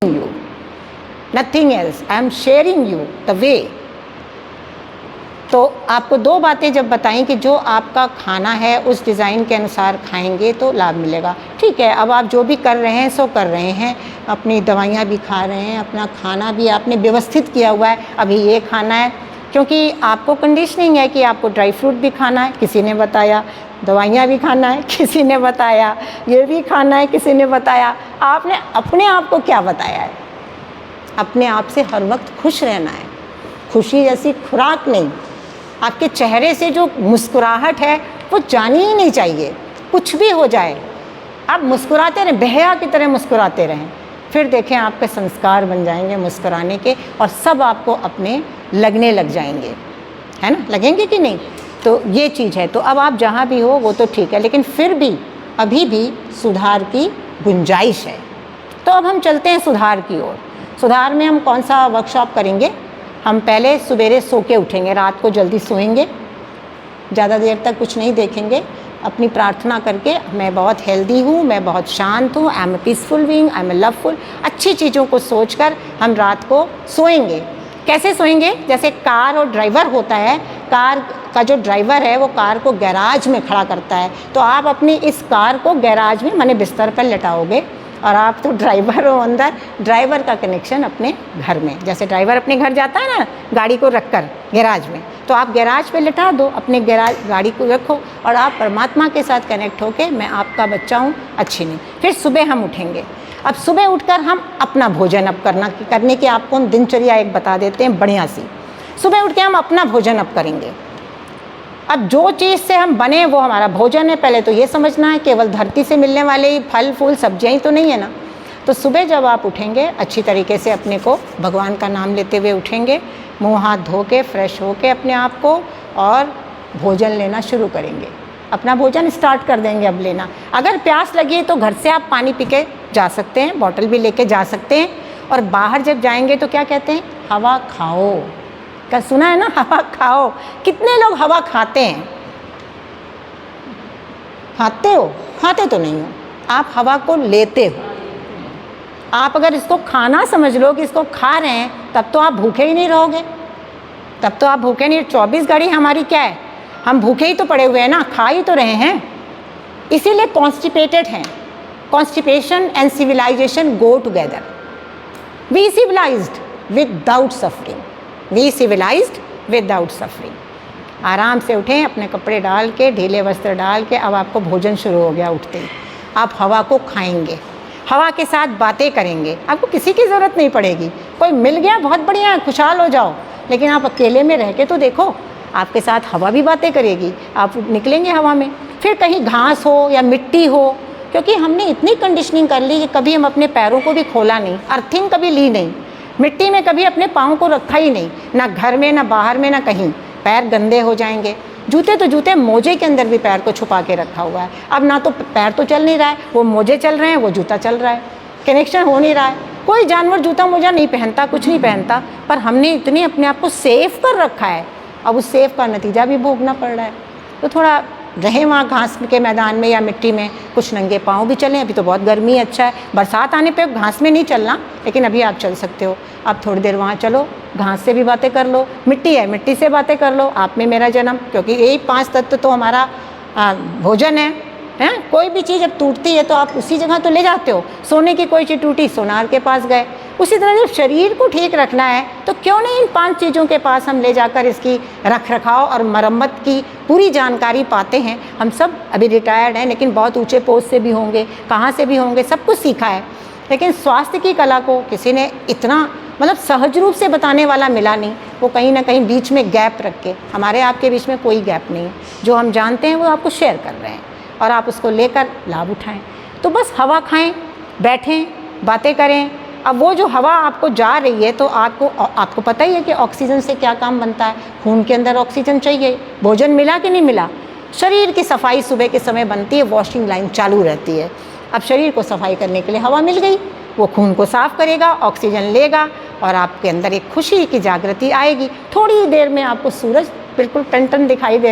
you, nothing else. I am sharing you the way. तो आपको दो बातें जब बताई कि जो आपका खाना है उस डिज़ाइन के अनुसार खाएंगे तो लाभ मिलेगा। ठीक है, अब आप जो भी कर रहे हैं सो कर रहे हैं, अपनी दवाइयाँ भी खा रहे हैं, अपना खाना भी आपने व्यवस्थित किया हुआ है, अभी ये खाना है, क्योंकि आपको कंडीशनिंग है कि आपको ड्राई फ्रूट भी खाना है, किसी ने बताया, दवाइयाँ भी खाना है, किसी ने बताया, ये भी खाना है, किसी ने बताया। आपने अपने आप को क्या बताया है? अपने आप से हर वक्त खुश रहना है, खुशी जैसी खुराक नहीं। आपके चेहरे से जो मुस्कुराहट है वो जानी ही नहीं चाहिए, कुछ भी हो जाए आप मुस्कुराते रहें, बेहया की तरह मुस्कुराते रहें, फिर देखें आपके संस्कार बन जाएंगे मुस्कुराने के, और सब आपको अपने लगने लग जाएंगे, है ना? लगेंगे कि नहीं? तो ये चीज़ है। तो अब आप जहाँ भी हो वो तो ठीक है, लेकिन फिर भी अभी भी सुधार की गुंजाइश है। तो अब हम चलते हैं सुधार की ओर। सुधार में हम कौन सा वर्कशॉप करेंगे? हम पहले सवेरे सो के उठेंगे, रात को जल्दी सोएंगे, ज़्यादा देर तक कुछ नहीं देखेंगे, अपनी प्रार्थना करके मैं बहुत हेल्दी हूँ, मैं बहुत शांत हूँ, I am a peaceful being, I am a loveful, अच्छी चीज़ों को सोचकर हम रात को सोएंगे। कैसे सोएंगे? जैसे कार और ड्राइवर होता है, कार का जो ड्राइवर है वो कार को गैराज में खड़ा करता है, तो आप अपनी इस कार को गैराज में माने बिस्तर पर लेटाओगे, और आप तो ड्राइवर हो अंदर, ड्राइवर का कनेक्शन अपने घर में, जैसे ड्राइवर अपने घर जाता है ना गाड़ी को रखकर गैराज में, तो आप गैराज पे लिटा दो, अपने गैराज गाड़ी को रखो और आप परमात्मा के साथ कनेक्ट होके मैं आपका बच्चा हूँ, अच्छी नहीं। फिर सुबह हम उठेंगे। अब सुबह उठकर हम अपना भोजन अब करने की आपको हम दिनचर्या एक बता देते हैं बढ़िया सी। सुबह उठ के हम अपना भोजन अब करेंगे। अब जो चीज़ से हम बने वो हमारा भोजन है, पहले तो ये समझना है, केवल धरती से मिलने वाले ही फल फूल सब्जियाँ ही तो नहीं है ना। तो सुबह जब आप उठेंगे अच्छी तरीके से अपने को भगवान का नाम लेते हुए उठेंगे, मुंह हाथ धो के फ्रेश हो के अपने आप को, और भोजन लेना शुरू करेंगे। अपना भोजन स्टार्ट कर देंगे अब लेना। अगर प्यास लगी तो घर से आप पानी पी के जा सकते हैं, बॉटल भी लेके जा सकते हैं, और बाहर जब जाएंगे तो क्या कहते हैं? हवा खाओ। क्या सुना है ना? हवा खाओ। कितने लोग हवा खाते हैं? खाते हो? खाते तो नहीं हो, आप हवा को लेते हो। आप अगर इसको खाना समझ लो कि इसको खा रहे हैं, तब तो आप भूखे ही नहीं रहोगे, तब तो आप भूखे नहीं। 24 घड़ी हमारी क्या है? हम भूखे ही तो पड़े हुए हैं ना, खा ही तो रहे हैं, इसीलिए कॉन्स्टिपेटेड हैं। Constipation and civilisation go together. We civilised without suffering, we civilised without suffering. आराम से उठें, अपने कपड़े डाल के, ढीले वस्त्र डाल के, अब आपको भोजन शुरू हो गया। उठते ही आप हवा को खाएंगे, हवा के साथ बातें करेंगे, आपको किसी की ज़रूरत नहीं पड़ेगी। कोई मिल गया बहुत बढ़िया है, खुशहाल हो जाओ, लेकिन आप अकेले में रह के तो देखो, आपके साथ हवा भी बातें करेगी, आप निकलेंगे हवा में। फिर कहीं घास हो या मिट्टी हो, क्योंकि हमने इतनी कंडीशनिंग कर ली कि कभी हम अपने पैरों को भी खोला नहीं, अर्थिंग कभी ली नहीं, मिट्टी में कभी अपने पाँव को रखा ही नहीं, ना घर में ना बाहर में ना कहीं। पैर गंदे हो जाएंगे। जूते तो जूते, मोजे के अंदर भी पैर को छुपा के रखा हुआ है। अब ना तो पैर तो चल नहीं रहा है, वो मोजे चल रहे हैं, वो जूता चल रहा है, कनेक्शन हो नहीं रहा है। कोई जानवर जूता मोजा नहीं पहनता, कुछ नहीं पहनता, पर हमने इतने अपने आप को सेफ कर रखा है, अब उस सेफ का नतीजा भी भोगना पड़ रहा है। तो थोड़ा रहे वहाँ घास के मैदान में या मिट्टी में, कुछ नंगे पाँव भी चलें। अभी तो बहुत गर्मी अच्छा है, बरसात आने पे घास में नहीं चलना, लेकिन अभी आप चल सकते हो। आप थोड़ी देर वहाँ चलो, घास से भी बातें कर लो, मिट्टी है मिट्टी से बातें कर लो, आप में मेरा जन्म, क्योंकि यही 5 तत्व तो हमारा भोजन है। कोई भी चीज़ जब टूटती है तो आप उसी जगह तो ले जाते हो। सोने की कोई चीज़ टूटी, सोनार के पास गए। उसी तरह जब शरीर को ठीक रखना है तो क्यों नहीं इन 5 चीज़ों के पास हम ले जाकर इसकी रख रखाव और मरम्मत की पूरी जानकारी पाते हैं। हम सब अभी रिटायर्ड हैं, लेकिन बहुत ऊंचे पोस्ट से भी होंगे, कहाँ से भी होंगे, सब कुछ सीखा है, लेकिन स्वास्थ्य की कला को किसी ने इतना मतलब सहज रूप से बताने वाला मिला नहीं। वो कहीं ना कहीं बीच में गैप रख के, हमारे आपके बीच में कोई गैप नहीं है। जो हम जानते हैं वो आपको शेयर कर रहे हैं और आप उसको लेकर लाभ उठाएं। तो बस हवा खाएं, बैठें, बातें करें। अब वो जो हवा आपको जा रही है तो आपको पता ही है कि ऑक्सीजन से क्या काम बनता है। खून के अंदर ऑक्सीजन चाहिए, भोजन मिला कि नहीं मिला। शरीर की सफाई सुबह के समय बनती है, वॉशिंग लाइन चालू रहती है। अब शरीर को सफाई करने के लिए हवा मिल गई, वो खून को साफ करेगा, ऑक्सीजन लेगा और आपके अंदर एक खुशी की जागृति आएगी। थोड़ी देर में आपको सूरज बिल्कुल टन टन दिखाई देगा।